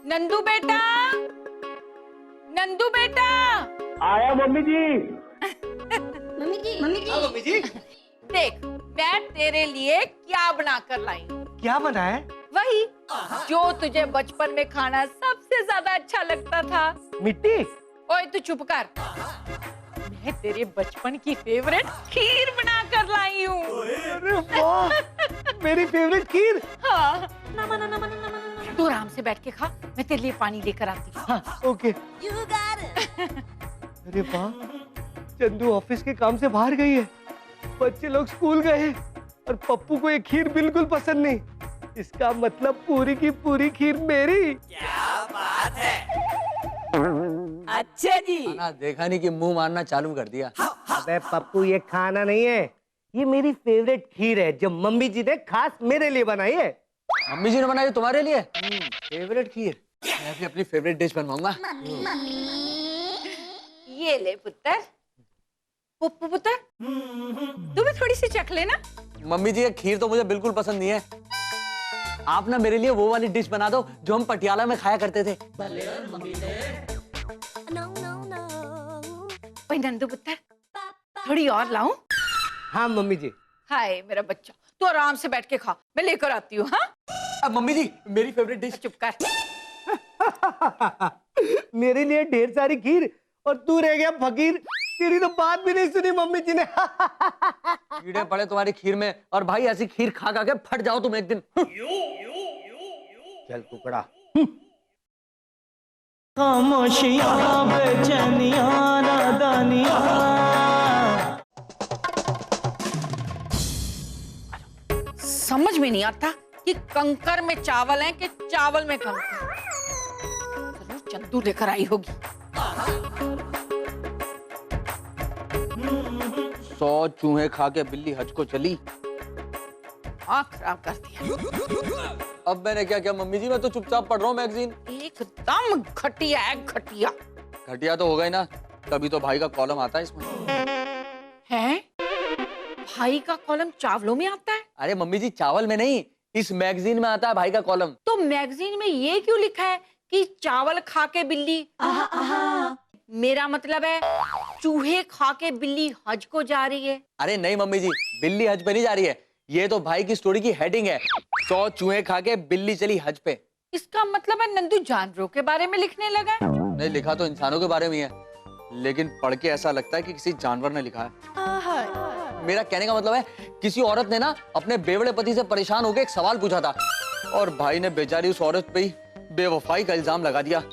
नंदू बेटा, नंदू बेटा। आया मम्मी जी। मम्मी जी, मम्मी जी, मम्मी जी। देख मैं तेरे लिए क्या बना कर लाई हूँ। क्या बना है? वही जो तुझे बचपन में खाना सबसे ज्यादा अच्छा लगता था। मिट्टी। ओए तू चुप कर। मैं तेरे बचपन की फेवरेट खीर बना कर लाई हूँ। अरे वाह, मेरी फेवरेट खीर। हाँ। तू आराम से बैठ के खा, मैं तेरे लिए पानी लेकर आती हूँ। हाँ, ओके। अरे वाह, चंदू ऑफिस के काम से बाहर गई है, बच्चे लोग स्कूल गए हैं और पप्पू को ये खीर बिल्कुल पसंद नहीं। इसका मतलब पूरी की पूरी खीर मेरी। क्या बात है। अच्छा जी। खाना देखा नहीं कि मुंह मारना चालू कर दिया। अबे पप्पू, ये खाना नहीं है, ये मेरी फेवरेट खीर है जो मम्मी जी ने खास मेरे लिए बनाई है। मम्मी जी ने बनाई तुम्हारे लिए? फेवरेट खीर। मैं भी अपनी फेवरेट डिश बनवाऊंगा। ये ले पुत्र। पप्पू पुत्र, तू भी थोड़ी सी चख लेना। मम्मी जी, ये खीर तो मुझे बिल्कुल पसंद नहीं है। आप ना मेरे लिए वो वाली डिश बना दो जो हम पटियाला में खाया करते थे। ओए नंदू पुत्र, थोड़ी और लाऊं? हाँ मम्मी जी। हाय मेरा बच्चा, तू आराम से बैठ के खा, मैं लेकर आती हूँ। हाँ अब मम्मी जी, मेरी फेवरेट डिश। चुप कर। मेरे लिए ढेर सारी खीर और तू रह गया फकीर। तेरी तो बात भी नहीं सुनी मम्मी जी ने। कीड़े पड़े तुम्हारी खीर में, और भाई ऐसी खीर खा खा के फट जाओ तुम एक दिन। चल टुकड़ा। खामोशियां बेचैनियां नादानियां। समझ में नहीं आता कि कंकर में चावल है कि चावल में कंकर। जरूर चंदू लेकर आई होगी। 100 चूहे खा के बिल्ली हज को चली। आँख खराब कर दिया। अब मैंने क्या किया मम्मी जी? मैं तो चुपचाप पढ़ रहा हूँ मैगजीन। एकदम घटिया है, घटिया। घटिया तो हो गई ना, तभी तो भाई का कॉलम आता है इसमें। है? भाई का कॉलम चावलों में आता है? अरे मम्मी जी, चावल में नहीं, इस मैगजीन में आता है भाई का कॉलम। तो मैगजीन में ये क्यों लिखा है कि चावल खा के बिल्ली? मेरा मतलब है चूहे खा के बिल्ली हज को जा रही है। अरे नहीं मम्मी जी, बिल्ली हज पे नहीं जा रही है, ये तो भाई की स्टोरी की हेडिंग है। 100 चूहे खा के बिल्ली चली हज पे। इसका मतलब है नंदू जानवरों के बारे में लिखने लगा है। नहीं, लिखा तो इंसानों के बारे में ही है, लेकिन पढ़ के ऐसा लगता है कि किसी जानवर ने लिखा है। मेरा कहने का मतलब है, किसी औरत ने ना अपने बेवड़े पति से परेशान होकर एक सवाल पूछा था, और भाई ने बेचारी उस औरत पे ही बेवफाई का इल्जाम लगा दिया।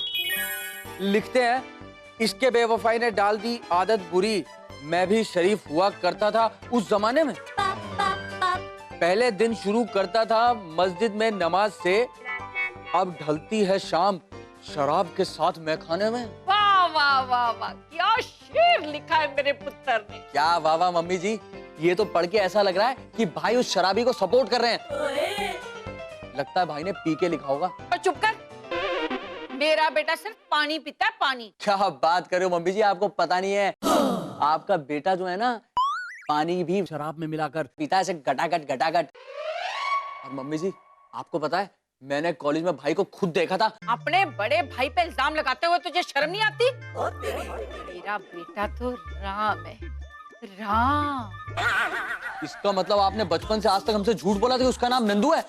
लिखते हैं, इसके बेवफाई ने डाल दी आदत बुरी, मैं भी शरीफ हुआ करता था उस जमाने में। पहले दिन शुरू करता था मस्जिद में नमाज से, अब ढलती है शाम शराब के साथ मैखाने में। वाह वाह वाह वाह, क्या शेर लिखा है मेरे पुत्र ने। क्या वाह वाह मम्मी जी, ये तो पढ़ के ऐसा लग रहा है कि भाई उस शराबी को सपोर्ट कर रहे हैं। लगता है भाई ने पी के लिखा होगा। और चुप कर, मेरा बेटा सिर्फ पानी पीता है, पानी। क्या बात कर रहे हो मम्मी जी, आपको पता नहीं है, आपका बेटा जो है ना, पानी भी शराब में मिलाकर पीता है, ऐसे गटागट गटागट। और मम्मी जी, आपको पता है, मैंने कॉलेज में भाई को खुद देखा था। अपने बड़े भाई पे इल्जाम लगाते हुए तुझे शर्म नहीं आती? मेरा बेटा तो राम है, राम। इसका मतलब आपने बचपन से आज तक हमसे झूठ बोला था कि उसका नाम नंदू है।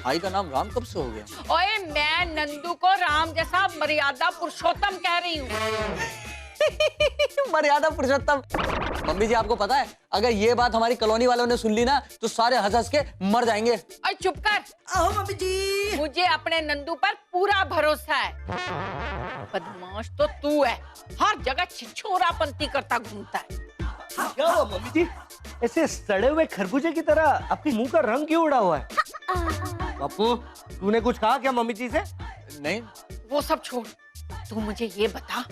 भाई का नाम राम कब से हो गया? ओए, मैं नंदू को राम जैसा मर्यादा पुरुषोत्तम कह रही हूँ। मर्यादा पुरुषोत्तम। मम्मी जी, आपको पता है, अगर ये बात हमारी कॉलोनी वालों ने सुन ली ना, तो सारे हंस हंस के मर जाएंगे। और चुप कर। आओ मम्मी जी। मुझे अपने नंदू पर पूरा भरोसा है। बदमाश तो तू है, हर जगह छिछोरापंती करता घूमता है। क्या हुआ मम्मी जी, ऐसे सड़े हुए खरबूजे की तरह आपके मुंह का रंग क्यों उड़ा हुआ है? पप्पू, तूने कुछ कहा क्या मम्मी जी से? नहीं। वो सब छोड़, तू मुझे ये बता,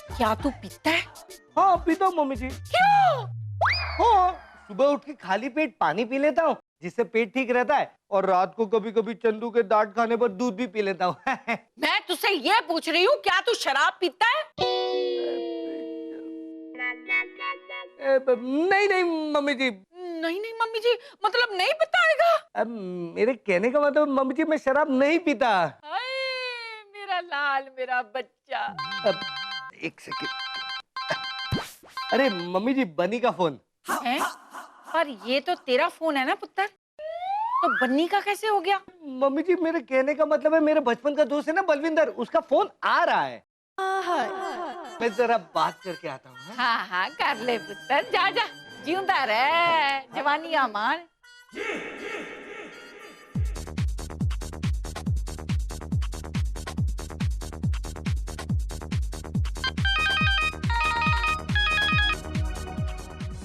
क्या तू पीता है? हाँ पीता हूँ मम्मी जी। क्यों? हाँ, सुबह उठ के खाली पेट पानी पी लेता हूँ, जिससे पेट ठीक रहता है, और रात को कभी कभी चंदू के डांट खाने पर दूध भी पी लेता हूँ। मैं तुझसे ये पूछ रही हूँ, क्या तू शराब पीता है? नहीं नहीं मम्मी जी। नहीं नहीं मम्मी जी, मतलब नहीं बताएगा? अब मेरे कहने का मतलब मम्मी जी मैं शराब नहीं पीता। हाय मेरा लाल, मेरा बच्चा। अब एक सेकंड। अरे मम्मी जी, बनी का फोन। हैं? पर ये तो तेरा फोन है ना पुत्र, तो बन्नी का कैसे हो गया? मम्मी जी मेरे कहने का मतलब है, मेरे बचपन का दोस्त है ना बलविंदर, उसका फोन आ रहा है। मैं जरा बात करके आता हूँ। हाँ हाँ कर ले पुत्र, जा जा, जिंदा रह, जवानी अमान।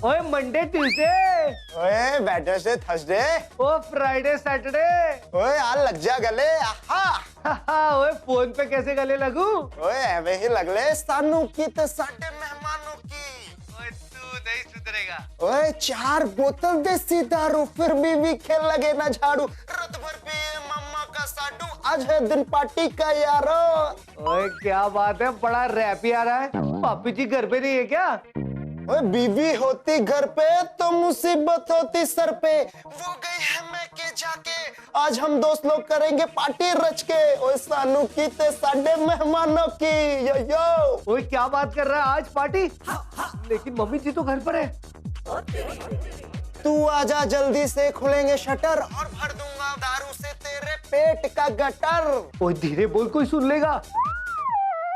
ओए मंडे ट्यूसडे, ओए वेडनेसडे थर्सडे, ओ फ्राइडे सैटरडे। ओए यार लग जा गले। आहा ओए फोन पे कैसे गले लगू? ओए एवे ही लगले सानू की ते साडे मेहमानों की। ओए तू नहीं सुधरेगा। ओए 4 बोतल देसी दारू फिर भी विखे लगे ना झाड़ू, रात भर पिए मम्मा का साडू, आज है दिन पार्टी का यारो। ओए क्या बात है, बड़ा रैप ही आ रहा है। पापी जी घर पे नहीं है क्या? ओए बीवी होती घर पे तो मुसीबत होती सर पे, वो गई है मैं के जाके, आज हम दोस्त लोग करेंगे पार्टी रच के। ओए सानू की ते साडे मेहमानों की। यो यो ओए क्या बात कर रहा है, आज पार्टी? लेकिन मम्मी जी तो घर पर है। तू आजा जल्दी से, खुलेंगे शटर और भर दूंगा दारू से तेरे पेट का गटर। ओए धीरे बोल, कोई सुन लेगा।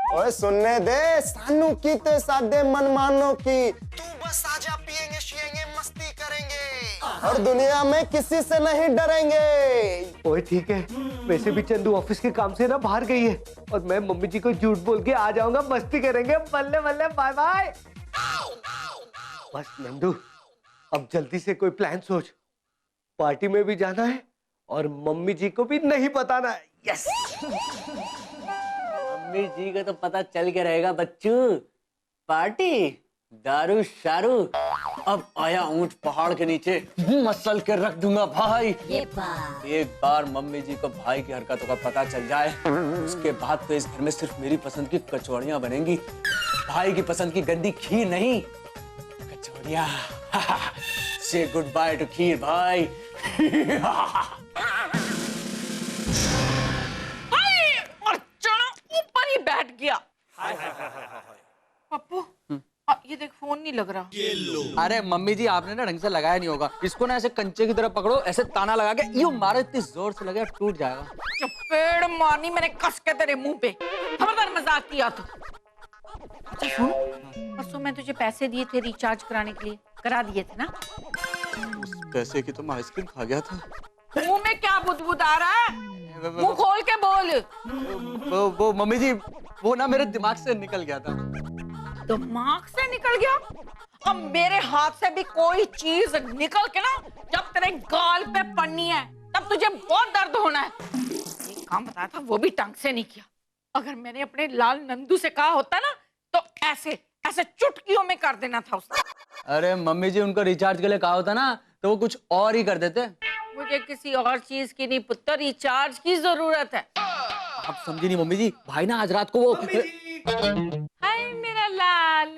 ओए सुनने दे, सानू की ते सादे मनमानों की, तू बस आजा पिएंगे शिएंगे मस्ती करेंगे और दुनिया में किसी से नहीं डरेंगे। ओए ठीक है, वैसे भी चंदू ऑफिस के काम से ना बाहर गई है और मैं मम्मी जी को झूठ बोल के आ जाऊंगा, मस्ती करेंगे, बल्ले बल्ले, बाय बाय। बस नंदू, अब जल्दी से कोई प्लान सोच, पार्टी में भी जाना है और मम्मी जी को भी नहीं बताना है। यस। मम्मी जी का तो पता चल के रहेगा बच्चू। पार्टी, दारू शारू, अब आया ऊंट पहाड़ के नीचे, मसल के रख दूंगा भाई। एक बार मम्मी जी को भाई की हरकतों का पता चल जाए, उसके बाद तो इस घर में सिर्फ मेरी पसंद की कचौड़ियां बनेंगी, भाई की पसंद की गंदी खीर नहीं, कचौड़ियां। से गुड बाय टू खीर भाई। ऊपर ही बैठ गया। पप्पू, ये देख फोन नहीं लग रहा। अरे मम्मी जी आपने ना ढंग से लगाया नहीं होगा, इसको ना ऐसे कंचे की तरह पकड़ो, ऐसे ताना लगा के यूं मारो, इतनी जोर से लगेगा टूट जाएगा। चपेड़ मारनी मैंने कस के तेरे मुंह पे, खबरदार मजाक किया तो। अच्छा सुन, परसों मैं तुझे पैसे दिए थे रिचार्ज कराने के लिए, करा दिए थे ना? उस पैसे की तो मैं आइसक्रीम खा गया था। मुंह में क्या बुदबुद आ रहा है? मुंह खोल के बोल। वो मम्मी जी, वो ना मेरे दिमाग से निकल गया था। दिमाग से निकल गया? अब मेरे हाथ से भी कोई चीज निकल के ना जब तेरे गाल पे पड़नी है तब तुझे बहुत दर्द होना है। एक काम बताया था, वो भी ढंग से नहीं किया। अगर मैंने अपने लाल नंदू से कहा होता ना तो ऐसे ऐसे चुटकियों में कर देना था उसने। अरे मम्मी जी, उनको रिचार्ज के लिए कहा होता ना तो वो कुछ और ही कर देते। मुझे किसी और चीज की नहीं पुत्र, रिचार्ज की जरूरत है। आप समझी नहीं मम्मी जी, भाई ना आज रात को वो। हाय मेरा लाल।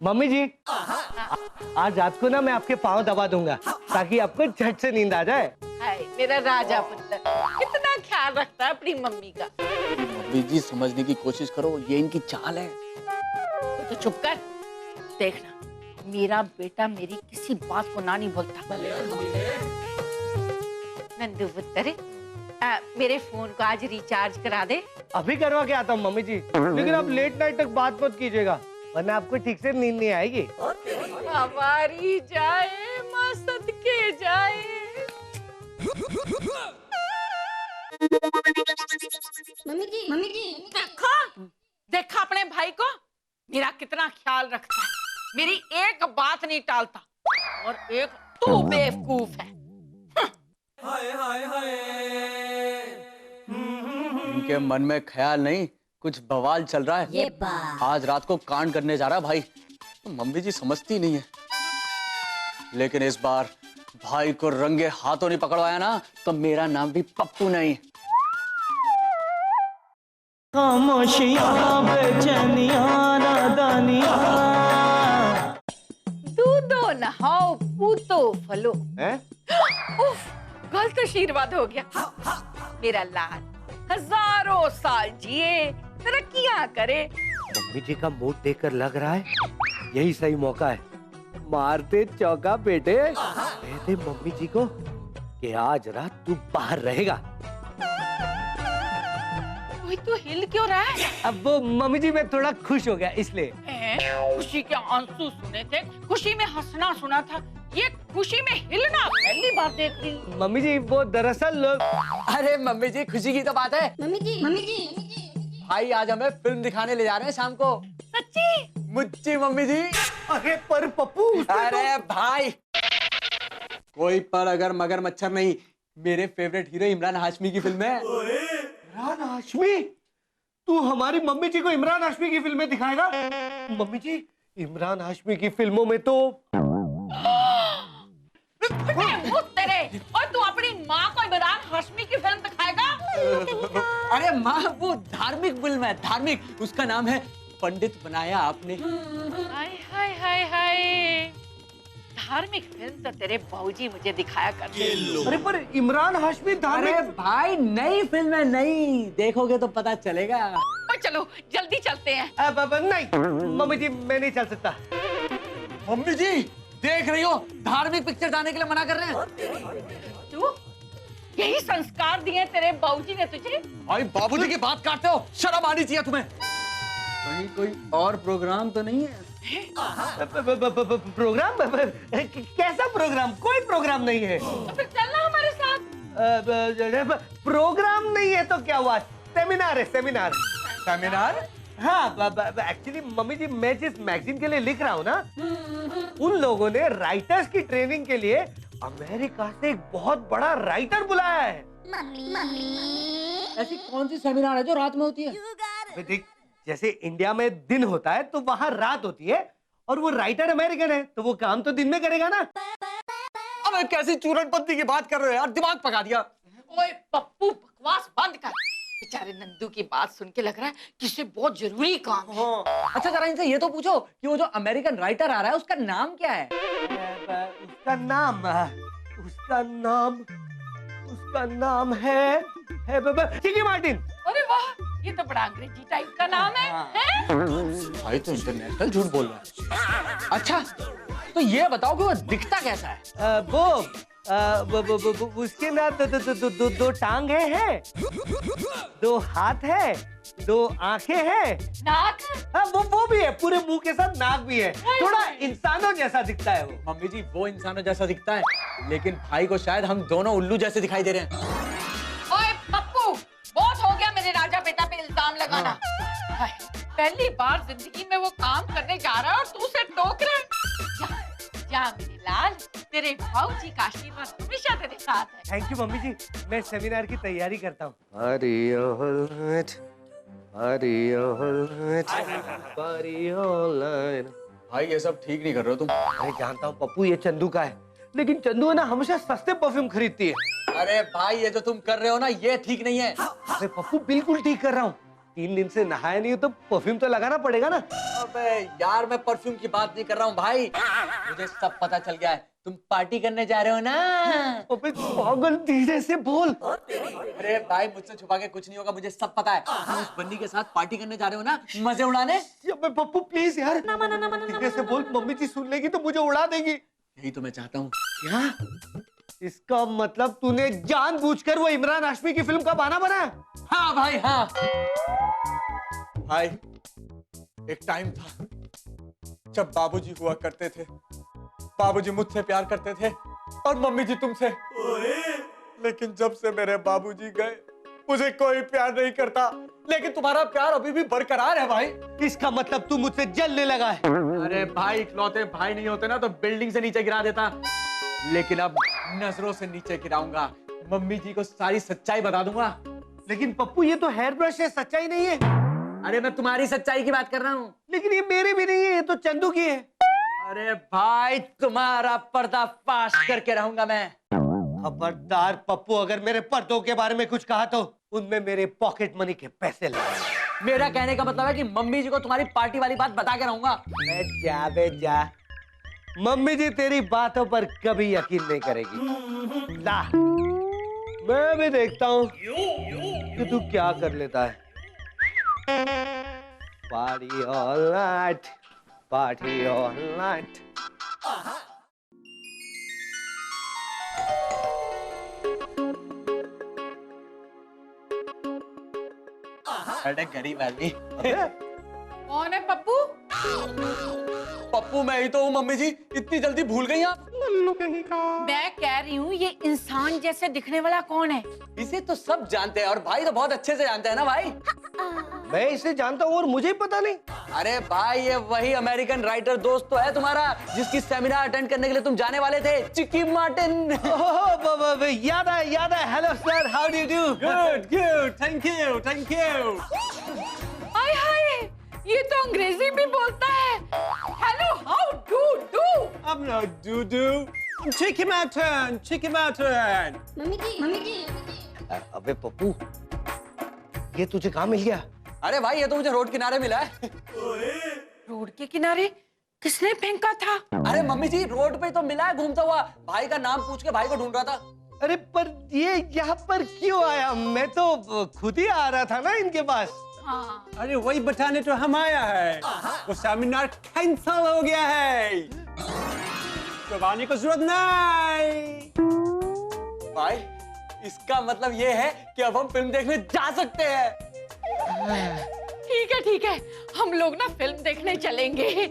मम्मी जी, आज रात को ना मैं आपके पाँव दबा दूंगा ताकि आपको झट से नींद आ जाए। हाय मेरा राजा पुत्र, कितना ख्याल रखता है अपनी मम्मी का। मम्मी जी समझने की कोशिश करो, ये इनकी चाल है। तो चुप कर, देखना मेरा बेटा मेरी किसी बात को ना नहीं बोलता। नंदू पुत्र, मेरे फोन को आज रिचार्ज करा दे। अभी करवा के आता हूँ मम्मी जी, लेकिन आप लेट नाइट तक बात मत कीजिएगा वरना आपको ठीक से नींद नहीं आएगी। हमारी जाए माँ सदके जाए। मम्मी जी देखा देखा अपने भाई को, मेरा कितना ख्याल रखता है, मेरी एक बात नहीं टालता। और एक तू बेवकूफ है। इनके मन में ख्याल नहीं, कुछ बवाल चल रहा है। आज रात को कांड करने जा रहा है भाई। तो मम्मी जी समझती नहीं है, लेकिन इस बार भाई को रंगे हाथों नहीं पकड़वाया ना तो मेरा नाम भी पप्पू नहीं। खामोशियां बेचैनियां नादानियां, दूधो नहा खाओ पूतो फलो। हैं? उफ, गलत आशीर्वाद हो गया। मेरा लाल हजारों साल जिए, तरक्कियां करे। मम्मी जी का मूड देखकर लग रहा है यही सही मौका है। मारते चौका बेटे, कहते मम्मी जी को कि आज रात तू बाहर रहेगा। कोई तो हिल क्यों रहा है? अब वो मम्मी जी मैं थोड़ा खुश हो गया इसलिए। खुशी के आंसू सुने थे, खुशी में हंसना सुना था, ये खुशी में हिलना पहली बार देख रही हूँ। मम्मी जी वो दरअसल लोग। अरे मम्मी जी खुशी की तो बात है। मम्मी जी मम्मी जी भाई आज हमें फिल्म दिखाने ले जा रहे हैं शाम को। सच्ची? मुच्ची मम्मी जी। अरे पर पप्पू अरे भाई कोई पर अगर मगर मच्छर नहीं, मेरे फेवरेट हीरो इमरान हाशमी की फिल्म है। इमरान हाशमी? तू हमारी मम्मी जी को इमरान हाशमी की फिल्में दिखाएगा? मम्मी जी इमरान हाशमी की फिल्मों में तो तेरे, और तू अपनी माँ को इमरान हाशमी की फिल्म दिखाएगा? अरे माँ वो धार्मिक फिल्म है, धार्मिक। उसका नाम है पंडित बनाया आपने। हाय हाय हाय हाय, धार्मिक फिल्म तो तेरे बाबूजी मुझे दिखाया करते। अरे पर इमरान हाशमी धार्मिक। अरे भाई नई फिल्म है, नई देखोगे तो पता चलेगा। और चलो जल्दी चलते हैं। अब नहीं मम्मी जी मैं नहीं चल सकता। मम्मी जी देख रही हो, धार्मिक पिक्चर जाने के लिए मना कर रहे हैं। तू यही संस्कार दिए तेरे बाबूजी ने तुझे? भाई बाबूजी की बात काटते हो, शर्म आनी चाहिए तुम्हें। कहीं कोई और प्रोग्राम तो नहीं है? प्रोग्राम? कैसा प्रोग्राम? कोई प्रोग्राम नहीं है। तो फिर चलना हमारे साथ। प्रोग्राम नहीं है तो क्या हुआ? सेमिनार है, सेमिनार। सेमिनार? हाँ एक्चुअली मम्मी जी मैं जिस मैगजीन के लिए लिख रहा हूँ ना, उन लोगों ने राइटर्स की ट्रेनिंग के लिए अमेरिका से एक बहुत बड़ा राइटर बुलाया है। ऐसी कौन सी सेमिनार है जो रात में होती है? देख जैसे इंडिया में दिन होता है तो वहाँ रात होती है, और वो राइटर अमेरिकन है तो वो काम तो दिन में करेगा ना। अबे कैसी चूरनपंती की बात कर रहे हो यार, दिमाग पका दिया। ओए पप्पू बकवास बंद कर। बेचारे नंदू की बात सुन के लग रहा है किसी बहुत जरूरी काम है। अच्छा जरा इनसे ये तो पूछो कि वो जो अमेरिकन राइटर आ रहा है उसका नाम क्या है? उसका नाम है चिकी मार्टिन। अरे वाह, ये तो बड़ा अंग्रेजी टाइप का नाम है, हैं? भाई तो इंटरनेशनल झूठ बोल रहा है। अच्छा तो ये बताओ कि वो दिखता कैसा है? उसके ना दो टांगे हैं, दो हाथ है, दो आंखें हैं। नाक? हाँ वो भी है, पूरे मुंह के साथ नाक भी है। थोड़ा इंसानों जैसा दिखता है वो। मम्मी जी वो इंसानों जैसा दिखता है, लेकिन भाई को शायद हम दोनों उल्लू जैसे दिखाई दे रहे हैं। ओए पप्पू, बहुत हो गया मेरे राजा बेटा पे इल्जाम लगाना। हाय, पहली बार जिंदगी में वो काम करने जा रहा है और तू उसे टोक रहा है। जा मेरे लाल, तेरे भाऊजी का आशीर्वाद हमेशा तेरे साथ है। थैंक यू मम्मी जी, मैं सेमिनार की तैयारी करता हूँ। भाई ये सब ठीक नहीं कर रहे हो तुम। अरे जानता हूँ पप्पू ये चंदू का है, लेकिन चंदू है ना हमेशा सस्ते परफ्यूम खरीदती है। अरे भाई ये जो तुम कर रहे हो ना ये ठीक नहीं है। अरे पप्पू बिल्कुल ठीक कर रहा हूँ। 3 दिन से नहाया नहीं हो तो परफ्यूम तो लगाना पड़ेगा ना। अबे यार मैं परफ्यूम की बात नहीं कर रहा हूँ भाई, मुझे सब पता चल गया है। तुम पार्टी करने जा रहे हो ना? अबे पागल धीरे से बोल। अरे भाई मुझसे छुपा के कुछ नहीं होगा, मुझे सब पता है। तुम उस बन्नी के साथ पार्टी करने जा रहे हो ना, मजे उड़ाने। अबे पप्पू प्लीज यार धीरे से बोल, मम्मी जी सुन लेगी तो मुझे उड़ा देगी। यही तो मैं चाहता हूँ। क्या? इसका मतलब तूने जानबूझकर वो इमरान हाशमी की फिल्म का बहाना बनाया? हाँ भाई हाँ। भाई एक टाइम था जब बाबूजी हुआ करते थे, बाबूजी मुझसे प्यार करते थे और मम्मी जी तुमसे। लेकिन जब से मेरे बाबूजी गए मुझे कोई प्यार नहीं करता, लेकिन तुम्हारा प्यार अभी भी बरकरार है भाई। इसका मतलब तू मुझसे जलने लगा है? अरे भाई इकलौते भाई नहीं होते ना तो बिल्डिंग से नीचे गिरा देता, लेकिन अब नजरों से नीचे गिराऊंगा। मम्मी जी को सारी सच्चाई बता दूंगा। लेकिन पप्पू ये तो हेयर ब्रश है, सच्चाई नहीं है। अरे मैं तुम्हारी सच्चाई की बात कर रहा हूँ। लेकिन ये मेरी भी नहीं है, ये तो चंदू की है। अरे भाई तुम्हारा पर्दाफाश करके रहूंगा मैं। खबरदार पप्पू, अगर मेरे पर्दों के बारे में कुछ कहा तो उनमें मेरे पॉकेट मनी के पैसे लगे। मेरा कहने का मतलब है कि मम्मी जी को तुम्हारी पार्टी वाली बात बता के रहूंगा। जा बे जा, मम्मी जी तेरी बातों पर कभी यकीन नहीं करेगी। ला, मैं भी देखता हूँ कि तू क्या कर लेता है। Party all night, party all night. अरे गरीब आदमी। कौन है पप्पू? पप्पू मैं ही तो हूँ मम्मी जी, इतनी जल्दी भूल गई आप? मैं कह रही हूँ ये इंसान जैसे दिखने वाला कौन है? इसे तो सब जानते हैं और भाई तो बहुत अच्छे से जानते हैं ना भाई। मैं इसे जानता हूँ और मुझे ही पता नहीं। अरे भाई ये वही अमेरिकन राइटर दोस्त तो है तुम्हारा जिसकी सेमिनार अटेंड करने के लिए तुम जाने वाले थे, चिकी मार्टिन। याद है। Hello sir, how do you do? Good, thank you. Hi hi, ये तो अंग्रेजी भी बोलता है। Hello, how do? I'm not doo-doo. I'm Chicky Mountain. Mummy ji अबे पप्पू, ये तुझे कहाँ मिल गया? अरे भाई ये तो मुझे रोड किनारे मिला है। रोड के किनारे किसने फेंका था? अरे मम्मी जी रोड पे तो मिला है घूमता हुआ, भाई का नाम पूछ के भाई को ढूंढ रहा था। अरे पर ये यहाँ पर क्यों आया? मैं तो खुद ही आ रहा था ना इनके पास। हाँ। अरे वही बताने तो हम आया है। वो सेमिनार कैंसल हो गया है, तो आने की जरूरत नहीं। भाई इसका मतलब ये है कि अब हम फिल्म देखने जा सकते हैं। ठीक है, हम लोग ना फिल्म देखने चलेंगे।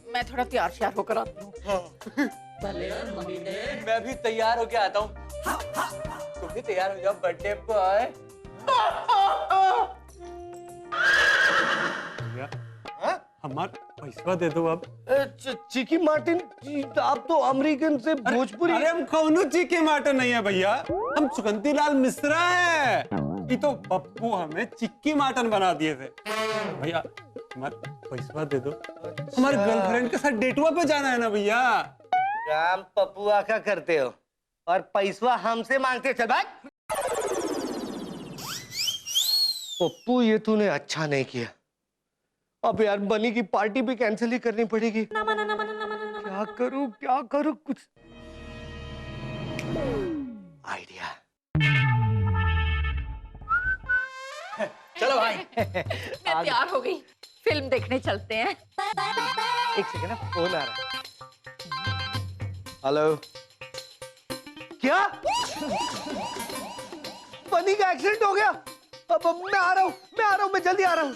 मैं थोड़ा तैयार श्यार होकर आती हूँ। मैं भी तैयार होके आता हूँ। तुम भी तैयार हो जाओ बर्थडे बॉय। हमारा पैसा दे दो अब। चिकी मार्टिन जी, आप तो अमेरिकन से भोजपुरी। अरे हम कौनो चिकी मार्टिन नहीं है भैया, हम सुगंधी लाल मिश्रा है। ये तो पप्पू हमें चिक्की मार्टिन बना दिए थे। भैया हमारा पैसा दे दो, हमारे गर्लफ्रेंड के साथ डेटवा पे जाना है ना भैया। काम पप्पुआ का करते हो और पैसा हमसे मांगते। चल भाई पप्पू, ये तूने अच्छा नहीं किया। अब यार बनी की पार्टी भी कैंसिल ही करनी पड़ेगी। क्या करूं कुछ आइडिया। चलो भाई। मैं तैयार हो गई, फिल्म देखने चलते हैं। एक सेकंड, फोन आ रहा है। हेलो, क्या बनी का एक्सीडेंट हो गया? अब मैं आ रहा हूँ, मैं जल्दी आ रहा हूँ।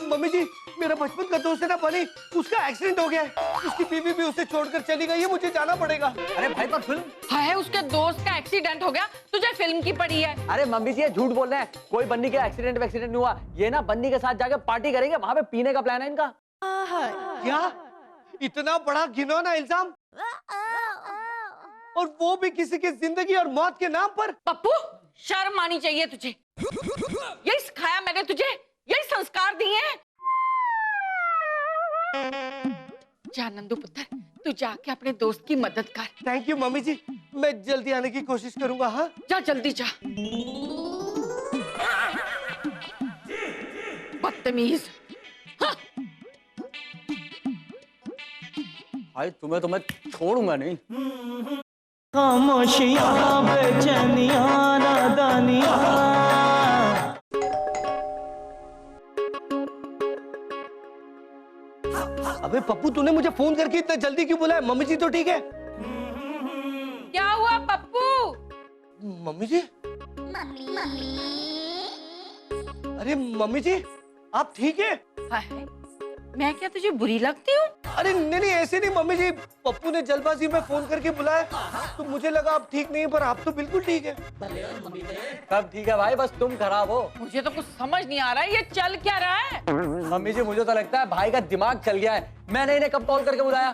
मम्मी जी, मेरा बचपन का दोस्त है ना बनी, उसका एक्सीडेंट हो गया है। उसकी बीवी भी उसे छोड़कर चली गई है, मुझे जाना पड़ेगा। अरे भाई पर फिल्म। है उसके दोस्त का एक्सीडेंट हो गया, तुझे फिल्म की पड़ी है। अरे मम्मी जी ये झूठ बोल रहे हैं, कोई बन्नी के एक्सीडेंट नहीं हुआ। ये ना बन्नी के साथ जाके पार्टी करेंगे, वहां पे पीने का प्लान है इनका। क्या इतना बड़ा घिनौना इल्जाम, और वो भी किसी की जिंदगी और मौत के नाम पर? पप्पू शर्म आनी चाहिए तुझे। यही सिखाया मैंने तुझे, यही संस्कार दिए हैं। जा नंदू पुत्र, तू जाके अपने दोस्त की मदद कर। थैंक यू मम्मी जी, मैं जल्दी आने की कोशिश करूंगा। हाँ जा जल्दी जा। बदतमीज। हाँ। भाई तुम्हें तो मैं छोड़ूंगा नहीं। खामोशियां बेचैनियां नादानियां। अबे पप्पू, तूने मुझे फोन करके इतना जल्दी क्यों बुलाया? मम्मी जी तो ठीक है? क्या हुआ पप्पू? मम्मी जी? अरे मम्मी जी, आप ठीक है? हाय, मैं क्या तुझे बुरी लगती हूँ? अरे नहीं ऐसे नहीं मम्मी जी, पप्पू ने जल्दबाजी में फोन करके बुलाया तो मुझे लगा आप ठीक नहीं, पर आप तो बिल्कुल ठीक है। सब ठीक है भाई, बस तुम खराब हो। मुझे तो कुछ समझ नहीं आ रहा है, ये चल क्या रहा है? मम्मी जी मुझे तो लगता है भाई का दिमाग चल गया है। मैंने इन्हें कब कॉल करके बुलाया?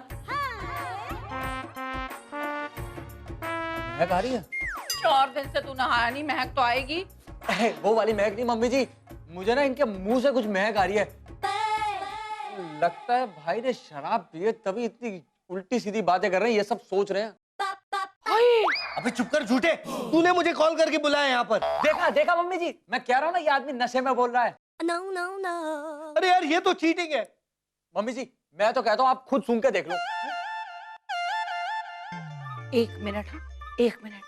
महक आ रही है? 4 दिन से तू नहाया नहीं, महक तो आएगी। वो वाली महक नहीं मम्मी जी, मुझे ना इनके मुंह से कुछ महक आ रही है। लगता है भाई ने शराब पी है, तभी इतनी उल्टी सीधी बातें कर रहे हैं। ये सब सोच रहे हैं। अबे चुप कर झूठे, तूने मुझे कॉल करके बुलाया यहाँ पर। देखा मम्मी जी, मैं कह रहा हूँ ना ये आदमी नशे में बोल रहा है। No. अरे यार ये तो चीटिंग है। मम्मी जी मैं तो कहता हूँ आप खुद सूंघ के देख लो। 1 मिनट, हाँ 1 मिनट।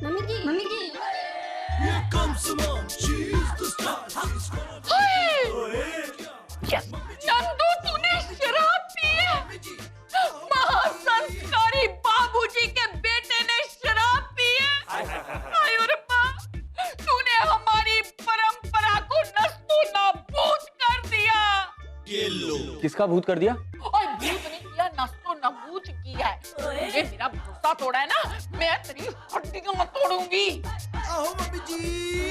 मम्मी जी नंदू, तूने शराब पी है? महासंस्कारी बाबूजी के बेटे ने शराब पी है? आयो रब्बा, तूने हमारी परंपरा को नस्तोनाबूद कर दिया। किसका भूत कर दिया? और भूत नहीं किया, नस्तोनाबूद किया है। तुझे मेरा भरोसा तोड़ा है ना, मैं तेरी हड्डियां तोड़ूंगी।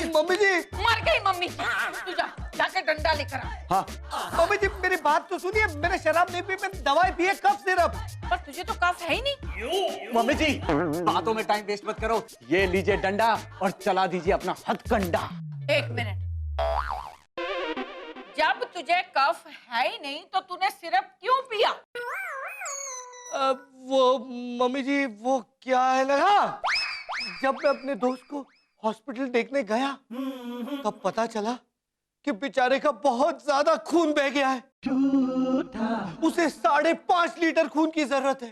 मम्मी जी मर गई मम्मी जी। तू जा, जाके डंडा लेकर आ। हाँ, मम्मी जी मेरी बात तो सुनिए, मैंने शराब नहीं पी, मैंने दवाई पी है, कफ सिरप। पर तुझे तो कफ है ही नहीं। मम्मी जी बातों में टाइम वेस्ट मत करो, ये लीजिए डंडा और चला दीजिए अपना हथकंडा। 1 मिनट, जब तुझे कफ है ही नहीं तो तूने सिरप क्यों पिया? वो मम्मी जी, वो क्या है लगा, जब मैं अपने दोस्त को हॉस्पिटल देखने गया तब पता चला कि बेचारे का बहुत ज्यादा खून बह गया है। उसे 5.5 लीटर खून की जरूरत है।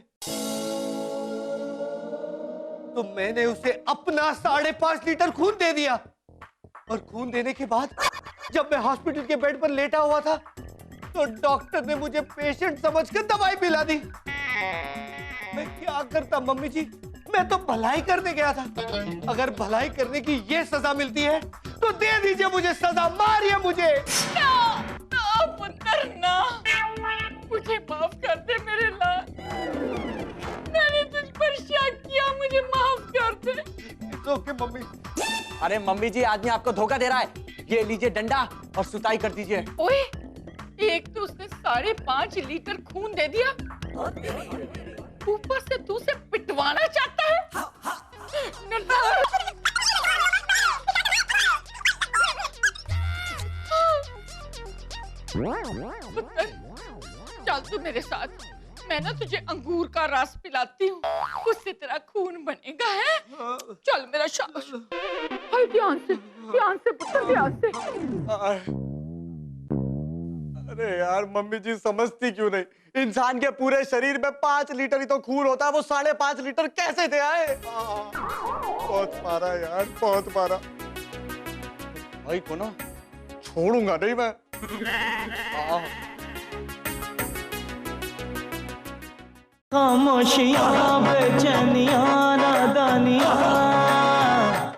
तो मैंने उसे अपना 5.5 लीटर खून दे दिया। और खून देने के बाद जब मैं हॉस्पिटल के बेड पर लेटा हुआ था तो डॉक्टर ने मुझे पेशेंट समझकर दवाई पिला दी। मैं क्या करता मम्मी जी, मैं तो भलाई करने गया था। अगर भलाई करने की ये सजा मिलती है तो दे दीजिए मुझे सजा, मारिए मुझे। ना, ना पुत्र ना, मुझे माफ कर दे मेरे लाल। मैंने तुझ पर शक किया, मुझे माफ कर दे। Okay mummy. अरे मम्मी जी, आदमी आपको धोखा दे रहा है। ये लीजिए डंडा और सुताई कर दीजिए। ओए, एक तो उसने 5.5 लीटर खून दे दिया, ऊपर से तू उसे पिटवाना चाहता है। चल तू मेरे साथ, मैं ना तुझे अंगूर का रस पिलाती हूँ, उससे तेरा खून बनेगा है। चल मेरा शाबाश, ध्यान से पुत्र, ध्यान से। अरे यार मम्मी जी समझती क्यों नहीं, इंसान के पूरे शरीर में 5 लीटर ही तो खून होता है, वो 5.5 लीटर कैसे दे आए। बहुत मारा यार, बहुत मारा। भाई को ना छोड़ूंगा नहीं मैं। खामोशियां बेचैनियां नादानियां